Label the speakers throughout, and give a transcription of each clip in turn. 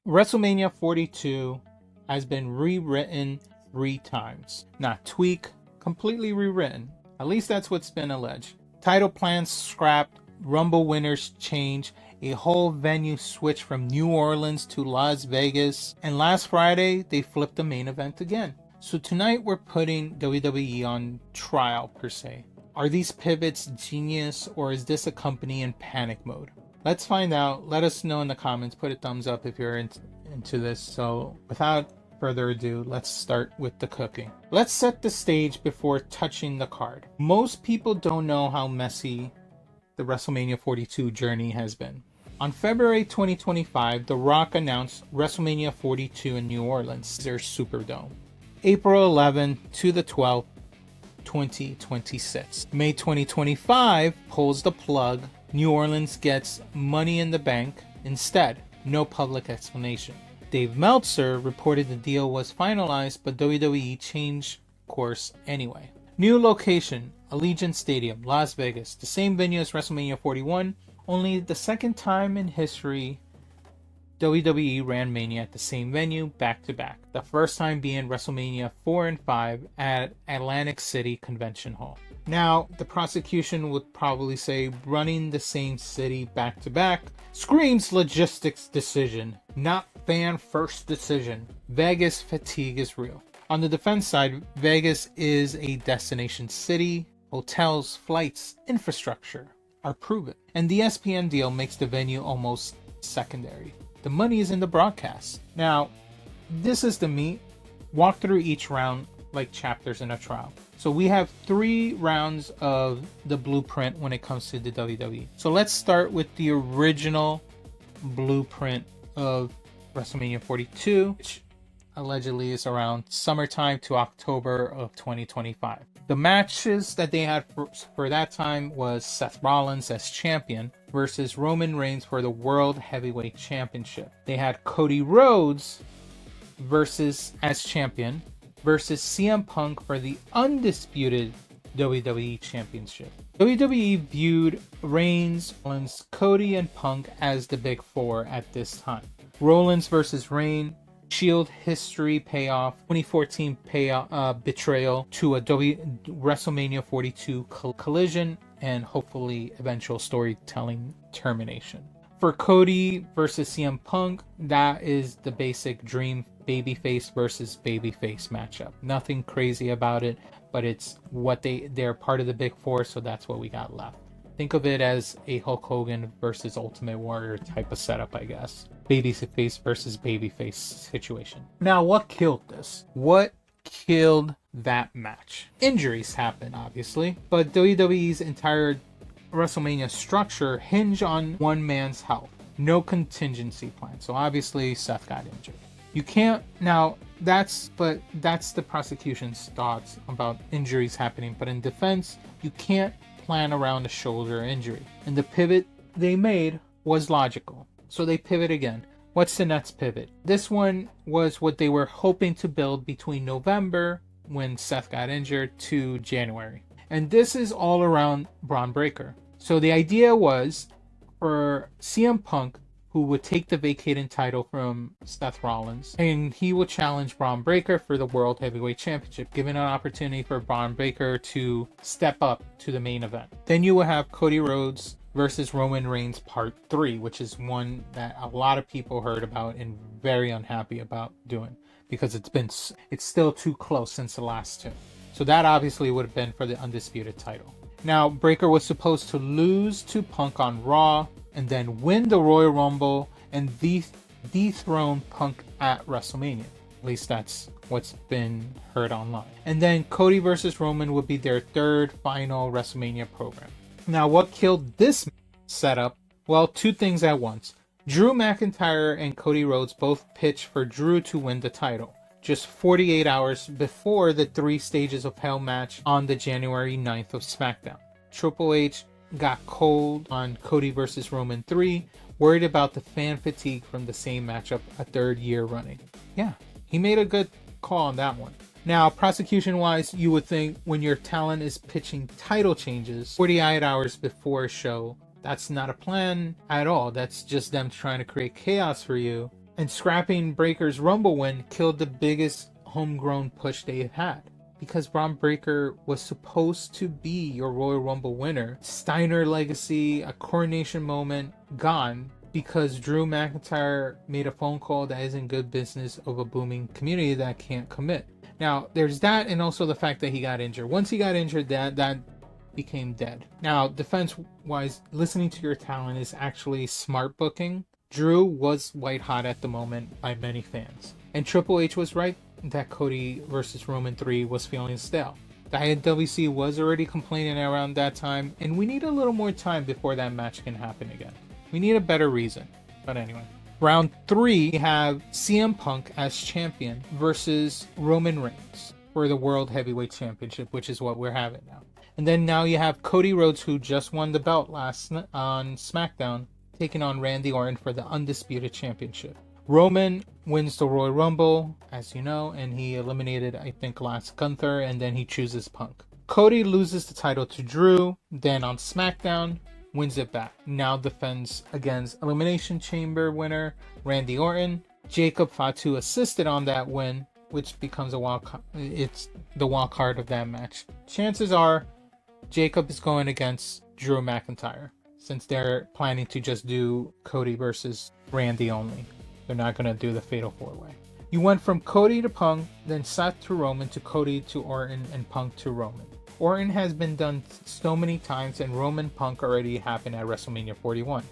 Speaker 1: WrestleMania 42 has been rewritten 3 times. Not tweaked, completely rewritten. At least that's what's been alleged. Title plans scrapped, Rumble winners change, a whole venue switch from New Orleans to Las Vegas, and last Friday they flipped the main event again. So tonight we're putting WWE on trial per se. Are these pivots genius, or is this a company in panic mode? Let's find out. Let us know in the comments. Put a thumbs up if you're into this. So without further ado, let's start with the cooking. Let's set the stage before touching the card. Most people don't know how messy the WrestleMania 42 journey has been. On February 2025, The Rock announced WrestleMania 42 in New Orleans, their Superdome. April 11 to the 12th, 2026. May 2025 pulls the plug. New Orleans gets Money in the Bank instead. No public explanation. Dave Meltzer reported the deal was finalized, but WWE changed course anyway. New location, Allegiant Stadium, Las Vegas. The same venue as WrestleMania 41, only the second time in history WWE ran Mania at the same venue back to back. The first time being WrestleMania 4 and 5 at Atlantic City Convention Hall. Now, the prosecution would probably say running the same city back to back screams logistics decision, not fan first decision. Vegas fatigue is real. On the defense side, Vegas is a destination city. Hotels, flights, infrastructure are proven. And the ESPN deal makes the venue almost secondary. The money is in the broadcast. Now, this is the meat. Walk through each round like chapters in a trial. So we have 3 rounds of the blueprint when it comes to the WWE. So let's start with the original blueprint of WrestleMania 42, which allegedly is around summertime to October of 2025. The matches that they had for that time was Seth Rollins as champion versus Roman Reigns for the World Heavyweight Championship. They had Cody Rhodes versus as champion versus CM Punk for the undisputed WWE Championship. WWE viewed Reigns, Rollins, Cody, and Punk as the big 4 at this time. Rollins versus Reigns, Shield history payoff, 2014 betrayal to a WrestleMania 42 collision, and hopefully eventual storytelling termination. For Cody versus CM Punk, that is the basic dream babyface versus babyface matchup. Nothing crazy about it, but it's what they're part of the big 4, so that's what we got left. Think of it as a Hulk Hogan versus Ultimate Warrior type of setup, I guess. Babyface versus babyface situation. Now, what killed this? What killed that match? Injuries happened, obviously, but WWE's entire WrestleMania structure hinged on one man's health. No contingency plan. So obviously, Seth got injured. You can't now. That's the prosecution's thoughts about injuries happening. But in defense, you can't plan around a shoulder injury. And the pivot they made was logical. So they pivot again. What's the next pivot? This one was what they were hoping to build between November, when Seth got injured, to January. And this is all around Braun Breaker. So the idea was for CM Punk, who would take the vacated title from Seth Rollins, and he would challenge Braun Breaker for the World Heavyweight Championship, giving an opportunity for Braun Breaker to step up to the main event. Then you will have Cody Rhodes versus Roman Reigns Part 3, which is one that a lot of people heard about and very unhappy about doing, because it's still too close since the last 2. So that obviously would have been for the undisputed title. Now, Breaker was supposed to lose to Punk on Raw, and then win the Royal Rumble and dethrone Punk at WrestleMania. At least that's what's been heard online. And then Cody versus Roman would be their 3rd final WrestleMania program. Now, what killed this setup? Well, 2 things at once. Drew McIntyre and Cody Rhodes both pitched for Drew to win the title, just 48 hours before the 3 Stages of Hell match on the January 9th of SmackDown. Triple H got cold on Cody versus Roman 3, worried about the fan fatigue from the same matchup a 3rd year running. Yeah, he made a good call on that one. Now, prosecution wise, you would think when your talent is pitching title changes 48 hours before a show, that's not a plan at all. That's just them trying to create chaos for you And scrapping Breaker's Rumble win killed the biggest homegrown push they had. Because Braun Breaker was supposed to be your Royal Rumble winner. Steiner legacy, a coronation moment, gone. Because Drew McIntyre made a phone call that isn't good business of a booming community that can't commit. Now, there's that, and also the fact that he got injured. Once he got injured, that became dead. Now, defense-wise, listening to your talent is actually smart booking. Drew was white hot at the moment by many fans. And Triple H was right that Cody versus Roman 3 was feeling stale. The IWC was already complaining around that time, and we need a little more time before that match can happen again. We need a better reason. But anyway. Round 3, we have CM Punk as champion versus Roman Reigns for the World Heavyweight Championship, which is what we're having now. And then now you have Cody Rhodes, who just won the belt last on SmackDown, taking on Randy Orton for the Undisputed Championship. Roman wins the Royal Rumble, as you know, and he eliminated, I think, last Gunther, and then he chooses Punk. Cody loses the title to Drew, then on SmackDown, wins it back. Now defends against Elimination Chamber winner Randy Orton. Jacob Fatu assisted on that win, which becomes a wild card. It's the wild card of that match. Chances are Jacob is going against Drew McIntyre, since they're planning to just do Cody versus Randy only. They're not going to do the Fatal 4-Way. You went from Cody to Punk, then Seth to Roman, to Cody to Orton, and Punk to Roman. Orton has been done so many times, and Roman Punk already happened at WrestleMania 41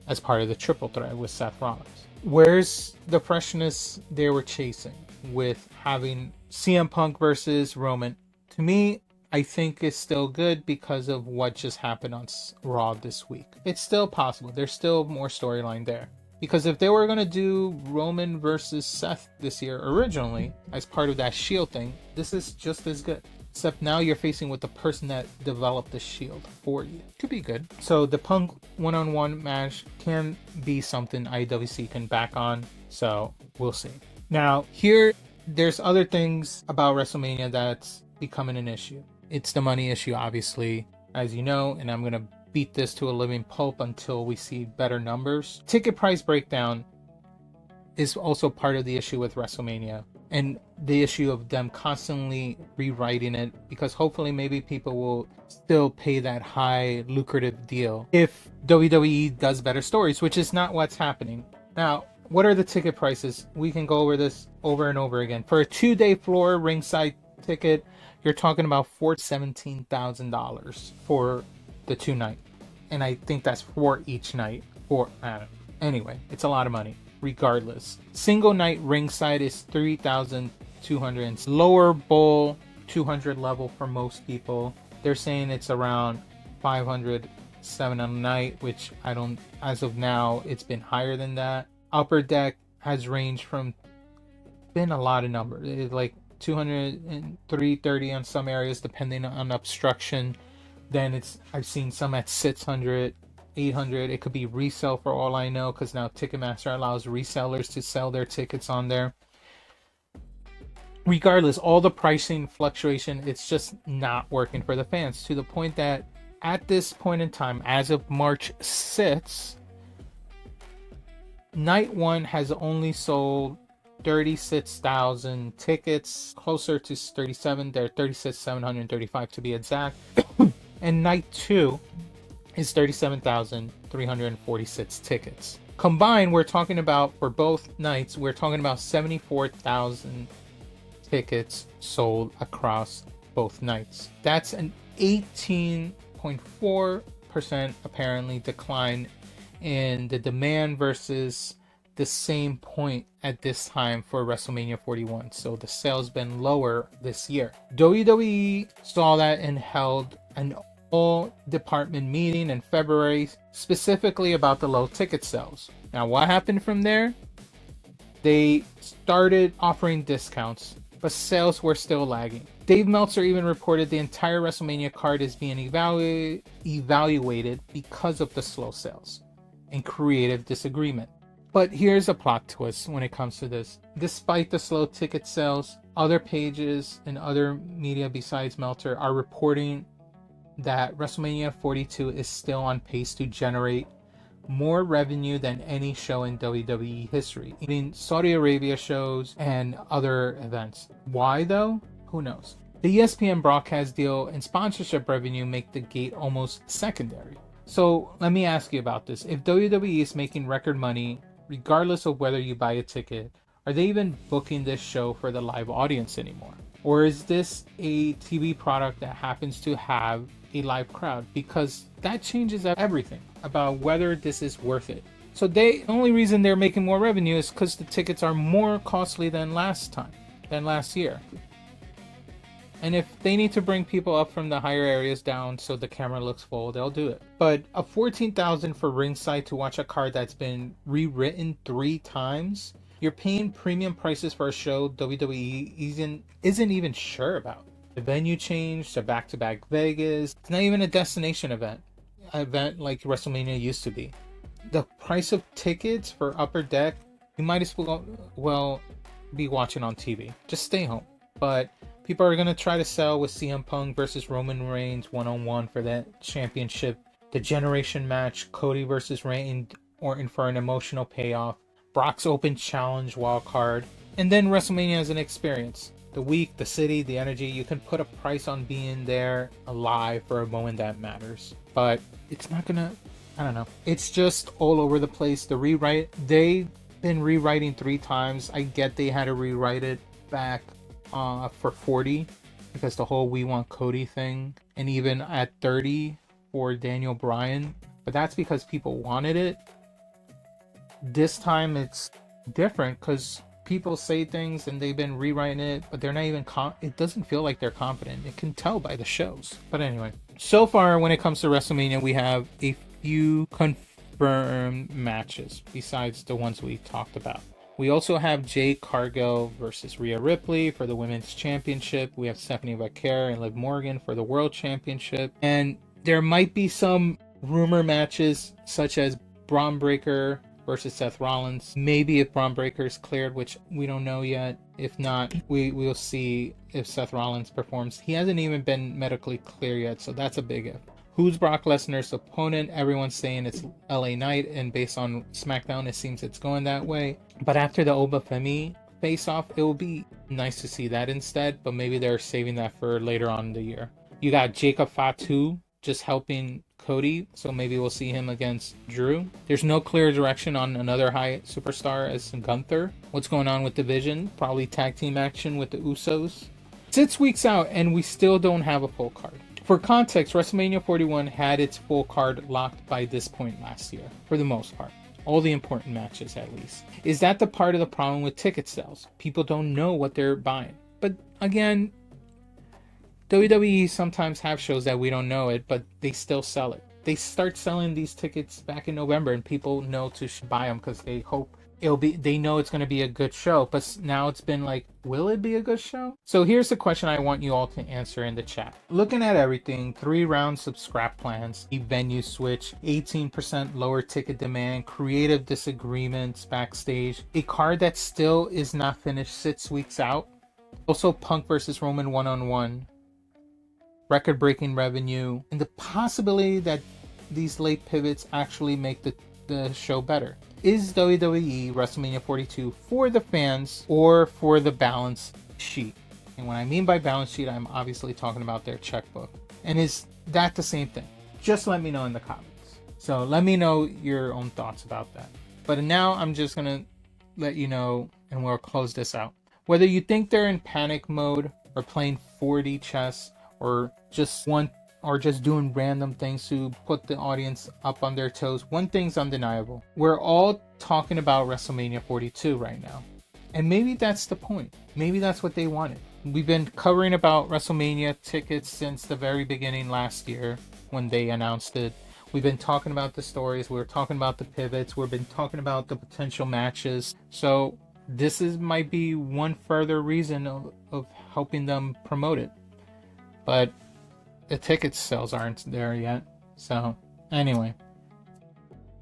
Speaker 1: as part of the triple threat with Seth Rollins. Where's the freshness they were chasing with having CM Punk versus Roman? To me, I think it's still good because of what just happened on Raw this week. It's still possible. There's still more storyline there. Because if they were going to do Roman versus Seth this year originally, as part of that Shield thing, this is just as good. Except now you're facing with the person that developed the Shield for you. Could be good. So the Punk one-on-one match can be something IWC can back on. So we'll see. Now here, there's other things about WrestleMania that's becoming an issue. It's the money issue, obviously, as you know, and I'm going to beat this to a living pulp until we see better numbers. Ticket price breakdown is also part of the issue with WrestleMania. And the issue of them constantly rewriting it, because hopefully maybe people will still pay that high lucrative deal if WWE does better stories, which is not what's happening. Now, what are the ticket prices? We can go over this over and over again. For a 2-day floor ringside ticket, you're talking about $17,000 for the 2 night. And I think that's for each night. Anyway, it's a lot of money. Regardless, single night ringside is $3,200. Lower bowl 200 level for most people. They're saying it's around $507 a night, which I don't. As of now, it's been higher than that. Upper deck has ranged from been a lot of numbers. It's like 200 and 330 on some areas, depending on obstruction. Then I've seen some at 600. 800. It could be resale for all I know, because now Ticketmaster allows resellers to sell their tickets on there. Regardless, all the pricing fluctuation, it's just not working for the fans, to the point that at this point in time, as of March 6th, night 1 has only sold 36,000 tickets, closer to 37. They're 36,735 to be exact. And night 2 is 37,346 tickets. Combined, we're talking about, for both nights, we're talking about 74,000 tickets sold across both nights. That's an 18.4% apparently decline in the demand versus the same point at this time for WrestleMania 41. So the sales been lower this year. WWE saw that and held an department meeting in February specifically about the low ticket sales. Now, what happened from there? They started offering discounts, but sales were still lagging. Dave Meltzer even reported the entire WrestleMania card is being evaluated because of the slow sales and creative disagreement. But here's a plot twist when it comes to this. Despite the slow ticket sales, other pages and other media besides Meltzer are reporting that WrestleMania 42 is still on pace to generate more revenue than any show in WWE history, including Saudi Arabia shows and other events. Why though? Who knows? The ESPN broadcast deal and sponsorship revenue make the gate almost secondary. So let me ask you about this. If WWE is making record money, regardless of whether you buy a ticket, are they even booking this show for the live audience anymore? Or is this a TV product that happens to have a live crowd? Because that changes everything about whether this is worth it. So the only reason they're making more revenue is because the tickets are more costly than last year. And if they need to bring people up from the higher areas down so the camera looks full, they'll do it. But a $14,000 for ringside to watch a card that's been rewritten 3 times, you're paying premium prices for a show WWE isn't even sure about. The venue changed to back-to-back Vegas. It's not even a destination event like WrestleMania used to be. The price of tickets for Upper Deck, you might as well be watching on TV. Just stay home. But people are going to try to sell with CM Punk versus Roman Reigns one-on-one for that championship. The Generation match, Cody versus Randy Orton for an emotional payoff. Brock's Open Challenge wild card. And then WrestleMania as an experience. The week, the city, the energy. You can put a price on being there alive for a moment that matters. But it's not going to... I don't know. It's just all over the place. The rewrite... They've been rewriting 3 times. I get they had to rewrite it back for 40 because the whole We Want Cody thing, and even at 30 for Daniel Bryan, but that's because people wanted it. This time it's different because people say things and they've been rewriting it, but they're not even it doesn't feel like they're confident. It can tell by the shows. But anyway, so far when it comes to WrestleMania, we have a few confirmed matches besides the ones we talked about. We also have Jade Cargill versus Rhea Ripley for the Women's Championship. We have Stephanie Vaquer and Liv Morgan for the World Championship. And there might be some rumor matches such as Braun Breaker versus Seth Rollins. Maybe if Braun Breaker is cleared, which we don't know yet. If not, we'll see if Seth Rollins performs. He hasn't even been medically clear yet, so that's a big if. Who's Brock Lesnar's opponent? Everyone's saying it's LA Knight, and based on SmackDown, it seems it's going that way. But after the Obafemi face-off, it will be nice to see that instead, but maybe they're saving that for later on in the year. You got Jacob Fatu just helping Cody, so maybe we'll see him against Drew. There's no clear direction on another high superstar as Gunther. What's going on with Division? Probably tag team action with the Usos. 6 weeks out, and we still don't have a full card. For context, WrestleMania 41 had its full card locked by this point last year, for the most part. All the important matches, at least. Is that the part of the problem with ticket sales? People don't know what they're buying. But again, WWE sometimes have shows that we don't know it, but they still sell it. They start selling these tickets back in November, and people know to buy them because they hope they know it's going to be a good show. But now it's been like, will it be a good show? So here's the question I want you all to answer in the chat. Looking at everything, 3 rounds of scrap plans, a venue switch, 18% lower ticket demand, creative disagreements backstage, a card that still is not finished 6 weeks out, also Punk versus Roman one-on-one, record-breaking revenue, and the possibility that these late pivots actually make the show better. Is WWE WrestleMania 42 for the fans or for the balance sheet? And when I mean by balance sheet, I'm obviously talking about their checkbook. And is that the same thing? Just let me know in the comments. So let me know your own thoughts about that. But now I'm just going to let you know, and we'll close this out. Whether you think they're in panic mode or playing 4D chess or just doing random things to put the audience up on their toes, one thing's undeniable. We're all talking about WrestleMania 42 right now. And maybe that's the point. Maybe that's what they wanted. We've been covering about WrestleMania tickets since the very beginning last year when they announced it. We've been talking about the stories. We're talking about the pivots. We've been talking about the potential matches. So this might be one further reason of helping them promote it. But the ticket sales aren't there yet. So anyway,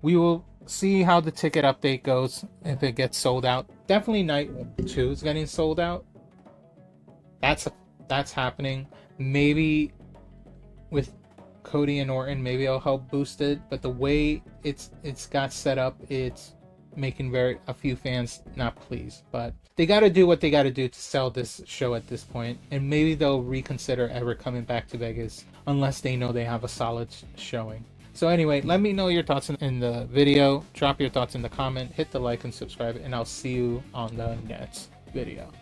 Speaker 1: we will see how the ticket update goes if it gets sold out. Definitely night 2 is getting sold out. That's happening. Maybe with Cody and Orton, maybe it'll help boost it. But the way it's got set up, it's making a few fans not pleased. But they got to do what they got to do to sell this show at this point, and maybe they'll reconsider ever coming back to Vegas unless they know they have a solid showing. So anyway, let me know your thoughts in the video. Drop your thoughts in the comment, hit the like and subscribe, and I'll see you on the next video.